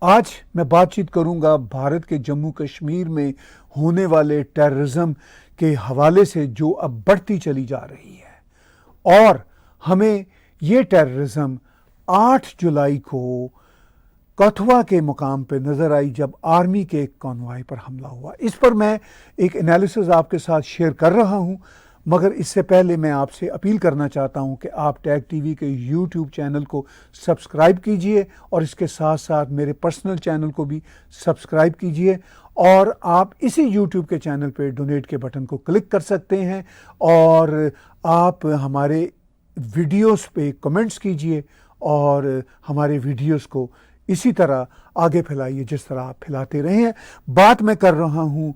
آج میں بات چیت کروں گا بھارت کے جموں کشمیر میں ہونے والے ٹیررزم کے حوالے سے جو اب بڑھتی چلی جا رہی ہے، اور ہمیں یہ ٹیررزم 8 جولائی کو کٹھوا کے مقام پہ نظر آئی جب آرمی کے ایک کانوائے پر حملہ ہوا۔ اس پر میں ایک انالیسز آپ کے ساتھ شیئر کر رہا ہوں، مگر اس سے پہلے میں آپ سے اپیل کرنا چاہتا ہوں کہ آپ ٹیگ ٹی وی کے یوٹیوب چینل کو سبسکرائب کیجئے اور اس کے ساتھ ساتھ میرے پرسنل چینل کو بھی سبسکرائب کیجئے، اور آپ اسی یوٹیوب کے چینل پہ ڈونیٹ کے بٹن کو کلک کر سکتے ہیں، اور آپ ہمارے ویڈیوز پہ کمنٹس کیجئے اور ہمارے ویڈیوز کو اسی طرح آگے پھیلائیے جس طرح آپ پھیلاتے رہے ہیں۔ بات میں کر رہا ہوں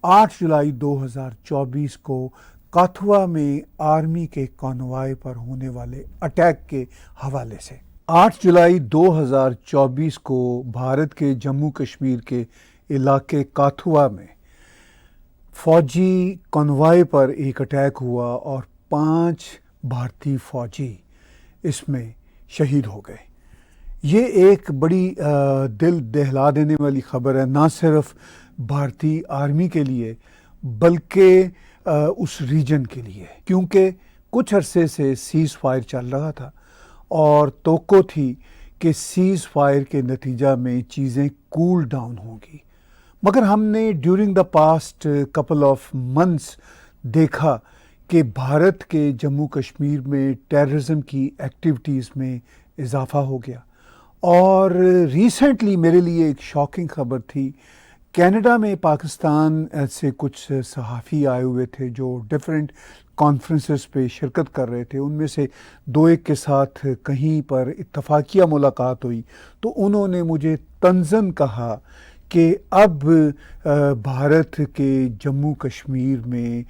8 جولائی 2024 کو کٹھوا میں آرمی کے کانوائے پر ہونے والے اٹیک کے حوالے سے۔ 8 جولائی 2024 کو بھارت کے جموں کشمیر کے علاقے کٹھوا میں فوجی کانوائے پر ایک اٹیک ہوا اور 5 بھارتی فوجی اس میں شہید ہو گئے۔ یہ ایک بڑی دل دہلا دینے والی خبر ہے، نہ صرف بھارتی آرمی کے لیے بلکہ اس ریجن کے لیے، کیونکہ کچھ عرصے سے سیز فائر چل رہا تھا اور توقع تھی کہ سیز فائر کے نتیجہ میں چیزیں کول ڈاؤن ہوں گی، مگر ہم نے during the past couple of months دیکھا کہ بھارت کے جموں کشمیر میں ٹیررزم کی ایکٹیویٹیز میں اضافہ ہو گیا۔ اور ریسنٹلی میرے لیے ایک شاکنگ خبر تھی، کینیڈا میں پاکستان سے کچھ صحافی آئے ہوئے تھے جو ڈیفرنٹ کانفرنسز پہ شرکت کر رہے تھے، ان میں سے 2-1 کے ساتھ کہیں پر اتفاقیہ ملاقات ہوئی تو انہوں نے مجھے طنزاً کہا کہ اب بھارت کے جموں کشمیر میں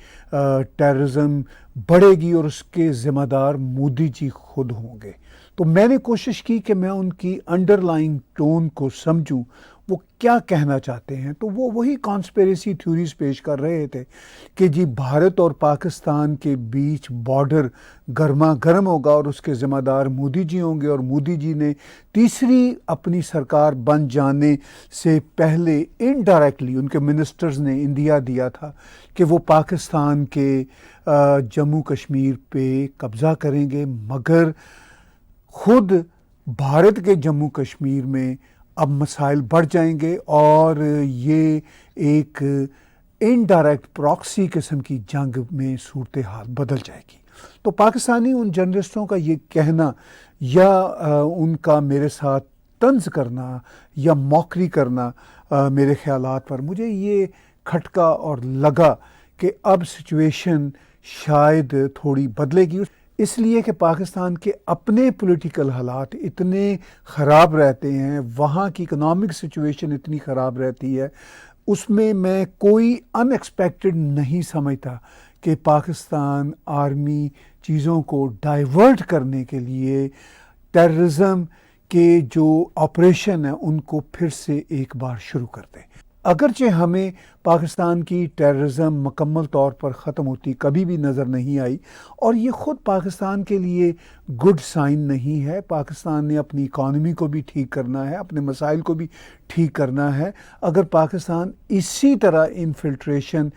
ٹیررزم بڑھے گی اور اس کے ذمہ دار مودی جی خود ہوں گے۔ تو میں نے کوشش کی کہ میں ان کی انڈر لائن ٹون کو سمجھوں، وہ کیا کہنا چاہتے ہیں۔ تو وہ وہی کانسپیریسی تھیوریز پیش کر رہے تھے کہ جی بھارت اور پاکستان کے بیچ بارڈر گرما گرم ہوگا اور اس کے ذمہ دار مودی جی ہوں گے، اور مودی جی نے تیسری اپنی سرکار بن جانے سے پہلے انڈائریکٹلی ان کے منسٹرز نے اندیا دیا تھا کہ وہ پاکستان کے جموں کشمیر پہ قبضہ کریں گے، مگر خود بھارت کے جموں کشمیر میں اب مسائل بڑھ جائیں گے اور یہ ایک انڈائریکٹ پراکسی قسم کی جنگ میں صورتحال بدل جائے گی۔ تو پاکستانی ان جرنلسٹوں کا یہ کہنا یا ان کا میرے ساتھ طنز کرنا یا موکری کرنا میرے خیالات پر مجھے یہ کھٹکا اور لگا کہ اب سچویشن شاید تھوڑی بدلے گی، اس لیے کہ پاکستان کے اپنے پولیٹیکل حالات اتنے خراب رہتے ہیں، وہاں کی اکنامک سچویشن اتنی خراب رہتی ہے، اس میں کوئی ان ایکسپیکٹڈ نہیں سمجھتا کہ پاکستان آرمی چیزوں کو ڈائیورٹ کرنے کے لیے ٹیررزم کے جو آپریشن ہیں ان کو پھر سے ایک بار شروع کر دے۔ اگرچہ ہمیں پاکستان کی ٹیررزم مکمل طور پر ختم ہوتی کبھی بھی نظر نہیں آئی، اور یہ خود پاکستان کے لیے گڈ سائن نہیں ہے۔ پاکستان نے اپنی اکانومی کو بھی ٹھیک کرنا ہے، اپنے مسائل کو بھی ٹھیک کرنا ہے۔ اگر پاکستان اسی طرح انفلٹریشن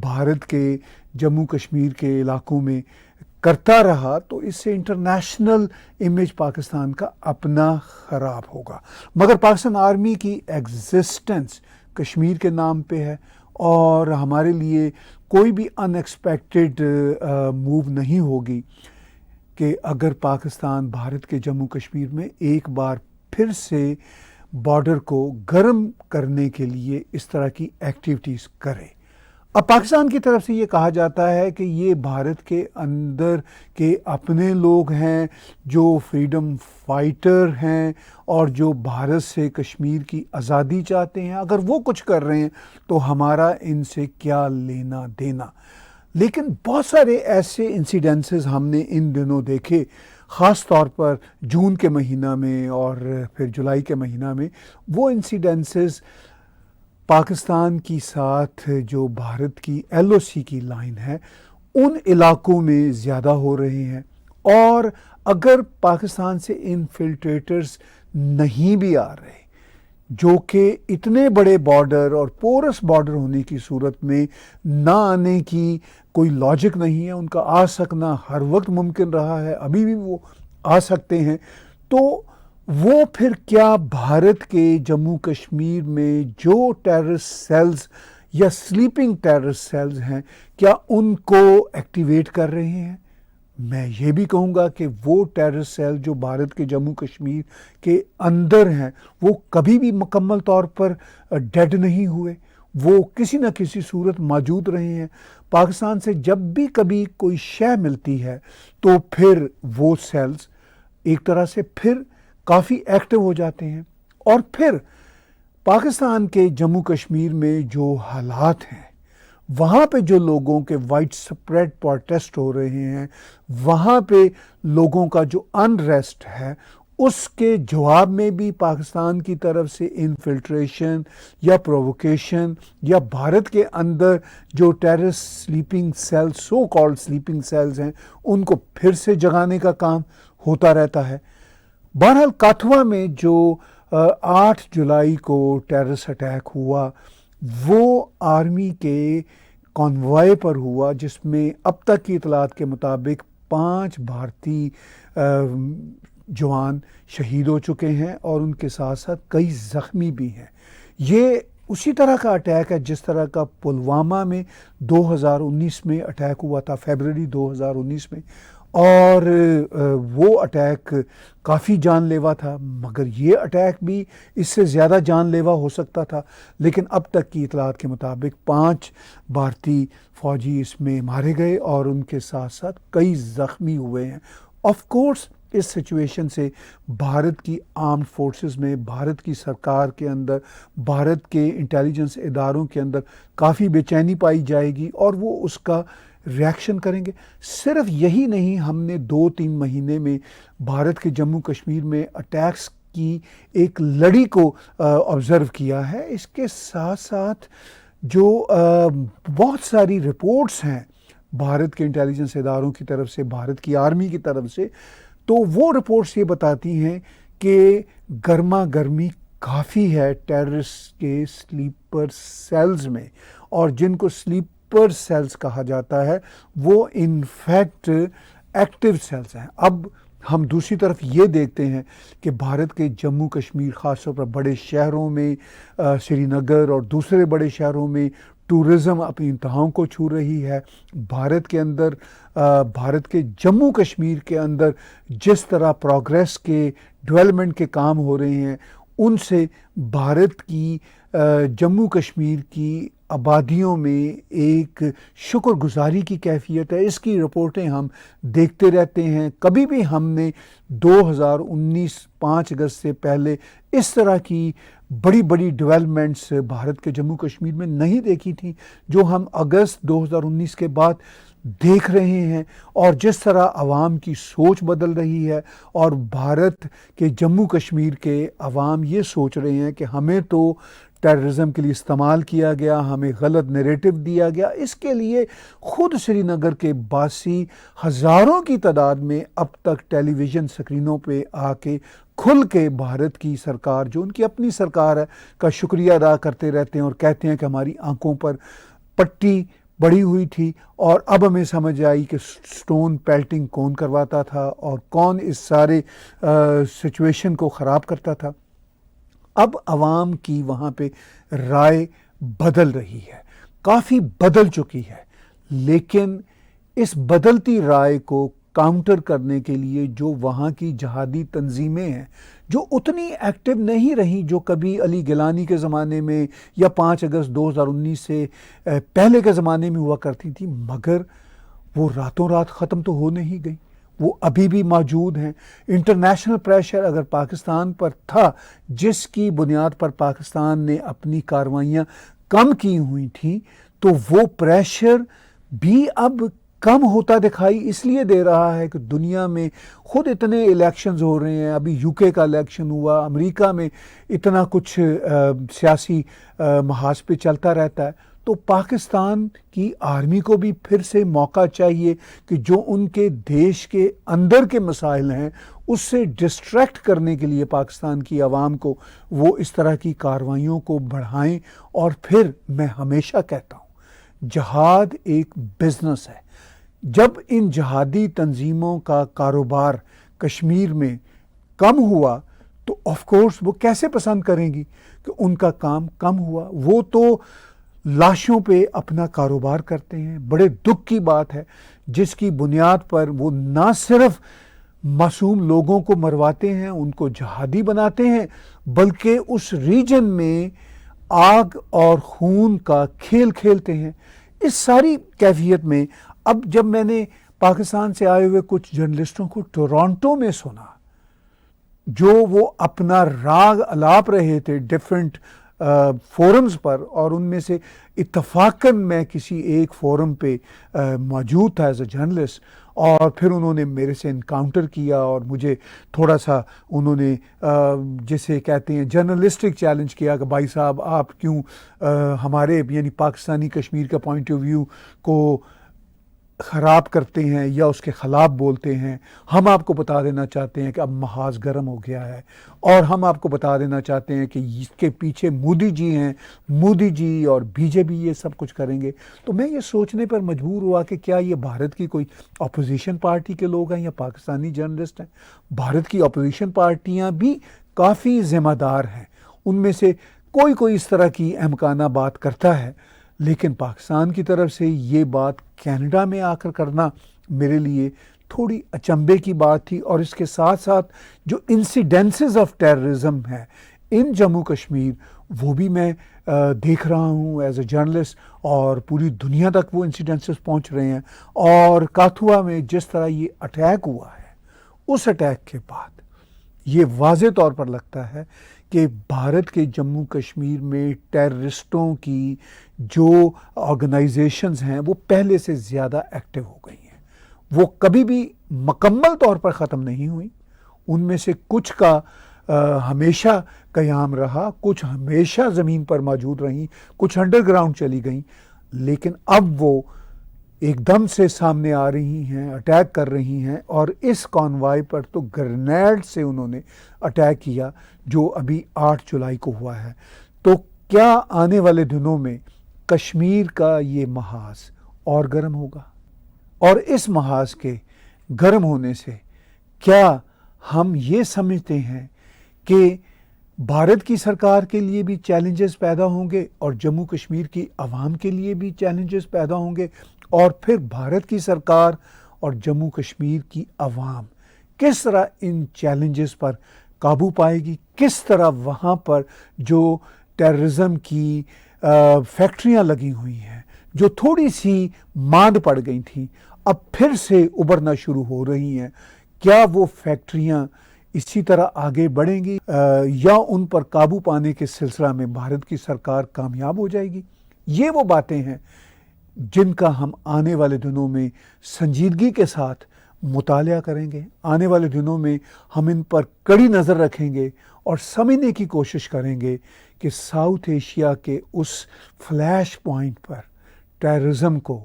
بھارت کے جموں کشمیر کے علاقوں میں کرتا رہا تو اس سے انٹرنیشنل امیج پاکستان کا اپنا خراب ہوگا۔ مگر پاکستان آرمی کی ایگزسٹنس کشمیر کے نام پہ ہے، اور ہمارے لیے کوئی بھی ان ایکسپیکٹڈ موو نہیں ہوگی کہ اگر پاکستان بھارت کے جموں کشمیر میں ایک بار پھر سے بارڈر کو گرم کرنے کے لیے اس طرح کی ایکٹیویٹیز کرے۔ اب پاکستان کی طرف سے یہ کہا جاتا ہے کہ یہ بھارت کے اندر کے اپنے لوگ ہیں جو فریڈم فائٹر ہیں اور جو بھارت سے کشمیر کی آزادی چاہتے ہیں، اگر وہ کچھ کر رہے ہیں تو ہمارا ان سے کیا لینا دینا۔ لیکن بہت سارے ایسے انسیڈنسز ہم نے ان دنوں دیکھے، خاص طور پر جون کے مہینہ میں اور پھر جولائی کے مہینہ میں، وہ انسیڈنسز پاکستان کی ساتھ جو بھارت کی ایل او سی کی لائن ہے ان علاقوں میں زیادہ ہو رہے ہیں، اور اگر پاکستان سے انفلٹریٹرز نہیں بھی آ رہے جو کہ اتنے بڑے بارڈر اور پورس بارڈر ہونے کی صورت میں نہ آنے کی کوئی لاجک نہیں ہے. ان کا آ سکنا ہر وقت ممکن رہا ہے, ابھی بھی وہ آ سکتے ہیں. تو وہ پھر کیا بھارت کے جموں کشمیر میں جو ٹیررسٹ سیلز یا سلیپنگ ٹیررسٹ سیلز ہیں, کیا ان کو ایکٹیویٹ کر رہے ہیں؟ میں یہ بھی کہوں گا کہ وہ ٹیررسٹ سیل جو بھارت کے جموں کشمیر کے اندر ہیں وہ کبھی بھی مکمل طور پر ڈیڈ نہیں ہوئے, وہ کسی نہ کسی صورت موجود رہے ہیں. پاکستان سے جب بھی کبھی کوئی شے ملتی ہے تو پھر وہ سیلز ایک طرح سے پھر کافی ایکٹیو ہو جاتے ہیں. اور پھر پاکستان کے جموں کشمیر میں جو حالات ہیں, وہاں پہ جو لوگوں کے وائڈ سپریڈ پروٹیسٹ ہو رہے ہیں, وہاں پہ لوگوں کا جو انریسٹ ہے, اس کے جواب میں بھی پاکستان کی طرف سے انفلٹریشن یا پرووکیشن یا بھارت کے اندر جو terrorist sleeping cells so called sleeping cells ہیں ان کو پھر سے جگانے کا کام ہوتا رہتا ہے. بہرحال کاتھوا میں جو 8 جولائی کو ٹیررسٹ اٹیک ہوا وہ آرمی کے کانوائے پر ہوا, جس میں اب تک کی اطلاعات کے مطابق 5 بھارتی جوان شہید ہو چکے ہیں اور ان کے ساتھ ساتھ کئی زخمی بھی ہیں. یہ اسی طرح کا اٹیک ہے جس طرح کا پلوامہ میں 2019 میں اٹیک ہوا تھا, فیبرری 2019 میں, اور وہ اٹیک کافی جان لیوا تھا, مگر یہ اٹیک بھی اس سے زیادہ جان لیوا ہو سکتا تھا. لیکن اب تک کی اطلاعات کے مطابق 5 بھارتی فوجی اس میں مارے گئے اور ان کے ساتھ ساتھ کئی زخمی ہوئے ہیں. آف کورس اس سچویشن سے بھارت کی آرمڈ فورسز میں, بھارت کی سرکار کے اندر, بھارت کے انٹیلیجنس اداروں کے اندر کافی بے چینی پائی جائے گی اور وہ اس کا ریاکشن کریں گے. صرف یہی نہیں, ہم نے 2-3 مہینے میں بھارت کے جموں کشمیر میں اٹیکس کی ایک لڑی کو آبزرو کیا ہے. اس کے ساتھ ساتھ جو بہت ساری رپورٹس ہیں بھارت کے انٹیلیجنس اداروں کی طرف سے, بھارت کی آرمی کی طرف سے, تو وہ رپورٹس یہ بتاتی ہیں کہ گرما گرمی کافی ہے ٹیررسٹ کے سلیپر سیلز میں, اور جن کو سلیپر سیلز کہا جاتا ہے وہ انفیکٹ ایکٹیو سیلز ہیں. اب ہم دوسری طرف یہ دیکھتے ہیں کہ بھارت کے جموں کشمیر, خاص طور پر بڑے شہروں میں سری نگر اور دوسرے بڑے شہروں میں ٹورزم اپنی انتہاؤں کو چھو رہی ہے. بھارت کے اندر, بھارت کے جموں کشمیر کے اندر جس طرح پروگریس کے, ڈیولپمنٹ کے کام ہو رہے ہیں, ان سے بھارت کی جموں کشمیر کی آبادیوں میں ایک شکر گزاری کی کیفیت ہے. اس کی رپورٹیں ہم دیکھتے رہتے ہیں. کبھی بھی ہم نے 2019 5 اگست سے پہلے اس طرح کی بڑی بڑی ڈیولپمنٹس بھارت کے جموں کشمیر میں نہیں دیکھی تھیں جو ہم اگست 2019 کے بعد دیکھ رہے ہیں. اور جس طرح عوام کی سوچ بدل رہی ہے اور بھارت کے جموں کشمیر کے عوام یہ سوچ رہے ہیں کہ ہمیں تو ٹیررزم کے لیے استعمال کیا گیا, ہمیں غلط نیریٹو دیا گیا. اس کے لیے خود سری نگر کے باسی ہزاروں کی تعداد میں اب تک ٹیلی ویژن سکرینوں پہ آ کے کھل کے بھارت کی سرکار, جو ان کی اپنی سرکار ہے, کا شکریہ ادا کرتے رہتے ہیں اور کہتے ہیں کہ ہماری آنکھوں پر پٹی بڑھی ہوئی تھی اور اب ہمیں سمجھ آئی کہ سٹون پیلٹنگ کون کرواتا تھا اور کون اس سارے سچویشن کو خراب کرتا تھا. اب عوام کی وہاں پہ رائے بدل رہی ہے, کافی بدل چکی ہے, لیکن اس بدلتی رائے کو کاؤنٹر کرنے کے لیے جو وہاں کی جہادی تنظیمیں ہیں جو اتنی ایکٹیو نہیں رہیں جو کبھی علی گیلانی کے زمانے میں یا 5 اگست 2019 سے پہلے کے زمانے میں ہوا کرتی تھی, مگر وہ راتوں رات ختم تو ہو نہیں گئی, وہ ابھی بھی موجود ہیں. انٹرنیشنل پریشر اگر پاکستان پر تھا, جس کی بنیاد پر پاکستان نے اپنی کاروائیاں کم کی ہوئی تھیں, تو وہ پریشر بھی اب کم ہوتا دکھائی اس لیے دے رہا ہے کہ دنیا میں خود اتنے الیکشنز ہو رہے ہیں. ابھی UK کا الیکشن ہوا, امریکہ میں اتنا کچھ سیاسی محاذ پہ چلتا رہتا ہے, تو تو پاکستان کی آرمی کو بھی پھر سے موقع چاہیے کہ جو ان کے دیش کے اندر کے مسائل ہیں اس سے ڈسٹریکٹ کرنے کے لیے پاکستان کی عوام کو وہ اس طرح کی کارروائیوں کو بڑھائیں. اور پھر میں ہمیشہ کہتا ہوں جہاد ایک بزنس ہے. جب ان جہادی تنظیموں کا کاروبار کشمیر میں کم ہوا تو آف کورس وہ کیسے پسند کریں گی کہ ان کا کام کم ہوا. وہ تو لاشوں پہ اپنا کاروبار کرتے ہیں. بڑے دکھ کی بات ہے جس کی بنیاد پر وہ نہ صرف معصوم لوگوں کو مرواتے ہیں ان کو جہادی بناتے ہیں بلکہ اس ریجن میں آگ اور خون کا کھیل کھیلتے ہیں. اس ساری کیفیت میں اب جب میں نے پاکستان سے آئے ہوئے کچھ جرنلسٹوں کو ٹورانٹو میں سنا جو وہ اپنا راگ الاپ رہے تھے ڈیفرنٹ فورمز پر، اور ان میں سے اتفاقاً میں کسی ایک فورم پہ موجود تھا ایز اے جرنلسٹ، اور پھر انہوں نے میرے سے انکاؤنٹر کیا اور مجھے تھوڑا سا انہوں نے جسے کہتے ہیں جرنلسٹک چیلنج کیا کہ بھائی صاحب آپ کیوں ہمارے یعنی پاکستانی کشمیر کا پوائنٹ آف ویو کو خراب کرتے ہیں یا اس کے خلاف بولتے ہیں. ہم آپ کو بتا دینا چاہتے ہیں کہ اب محاذ گرم ہو گیا ہے، اور ہم آپ کو بتا دینا چاہتے ہیں کہ اس کے پیچھے مودی جی ہیں، مودی جی اور بی جے پی یہ سب کچھ کریں گے. تو میں یہ سوچنے پر مجبور ہوا کہ کیا یہ بھارت کی کوئی اپوزیشن پارٹی کے لوگ ہیں یا پاکستانی جرنلسٹ ہیں. بھارت کی اپوزیشن پارٹیاں بھی کافی ذمہ دار ہیں، ان میں سے کوئی اس طرح کی احمقانہ بات کرتا ہے، لیکن پاکستان کی طرف سے یہ بات کینیڈا میں آ کر کرنا میرے لیے تھوڑی اچنبے کی بات تھی. اور اس کے ساتھ ساتھ جو انسیڈنسز آف ٹیررزم ہے ان جموں کشمیر وہ بھی میں دیکھ رہا ہوں ایز اے جرنلسٹ، اور پوری دنیا تک وہ انسیڈنسز پہنچ رہے ہیں. اور کاتھوا میں جس طرح یہ اٹیک ہوا ہے اس اٹیک کے بعد یہ واضح طور پر لگتا ہے کہ بھارت کے جموں کشمیر میں ٹیررسٹوں کی جو آرگنائزیشنز ہیں وہ پہلے سے زیادہ ایکٹیو ہو گئی ہیں. وہ کبھی بھی مکمل طور پر ختم نہیں ہوئی. ان میں سے کچھ کا ہمیشہ قیام رہا، کچھ ہمیشہ زمین پر موجود رہیں، کچھ انڈر گراؤنڈ چلی گئیں، لیکن اب وہ ایک دم سے سامنے آ رہی ہیں، اٹیک کر رہی ہیں. اور اس کانوائے پر تو گرنیڈ سے انہوں نے اٹیک کیا جو ابھی 8 جولائی کو ہوا ہے. تو کیا آنے والے دنوں میں کشمیر کا یہ محاذ اور گرم ہوگا؟ اور اس محاذ کے گرم ہونے سے کیا ہم یہ سمجھتے ہیں کہ بھارت کی سرکار کے لیے بھی چیلنجز پیدا ہوں گے اور جموں کشمیر کی عوام کے لیے بھی چیلنجز پیدا ہوں گے؟ اور پھر بھارت کی سرکار اور جموں کشمیر کی عوام کس طرح ان چیلنجز پر قابو پائے گی؟ کس طرح وہاں پر جو ٹیررزم کی فیکٹریاں لگی ہوئی ہیں جو تھوڑی سی ماند پڑ گئی تھیں اب پھر سے ابھرنا شروع ہو رہی ہیں، کیا وہ فیکٹریاں اسی طرح آگے بڑھیں گی یا ان پر قابو پانے کے سلسلہ میں بھارت کی سرکار کامیاب ہو جائے گی؟ یہ وہ باتیں ہیں جن کا ہم آنے والے دنوں میں سنجیدگی کے ساتھ مطالعہ کریں گے. آنے والے دنوں میں ہم ان پر کڑی نظر رکھیں گے اور سمجھنے کی کوشش کریں گے کہ ساؤتھ ایشیا کے اس فلیش پوائنٹ پر ٹیررزم کو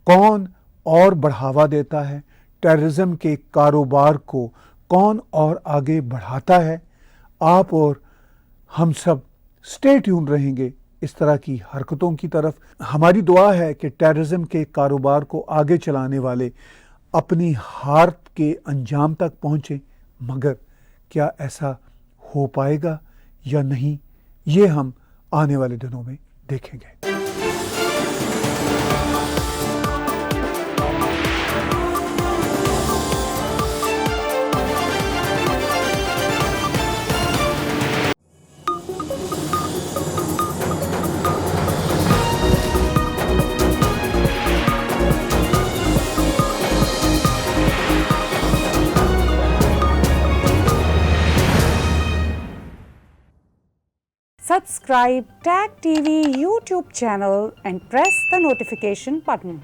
کون اور بڑھاوا دیتا ہے، ٹیررزم کے کاروبار کو کون اور آگے بڑھاتا ہے. آپ اور ہم سب اسٹے ٹیون رہیں گے اس طرح کی حرکتوں کی طرف. ہماری دعا ہے کہ ٹیررزم کے کاروبار کو آگے چلانے والے اپنی ہار کے انجام تک پہنچیں، مگر کیا ایسا ہو پائے گا یا نہیں یہ ہم آنے والے دنوں میں دیکھیں گے. Subscribe Tag TV YouTube channel and press the notification button.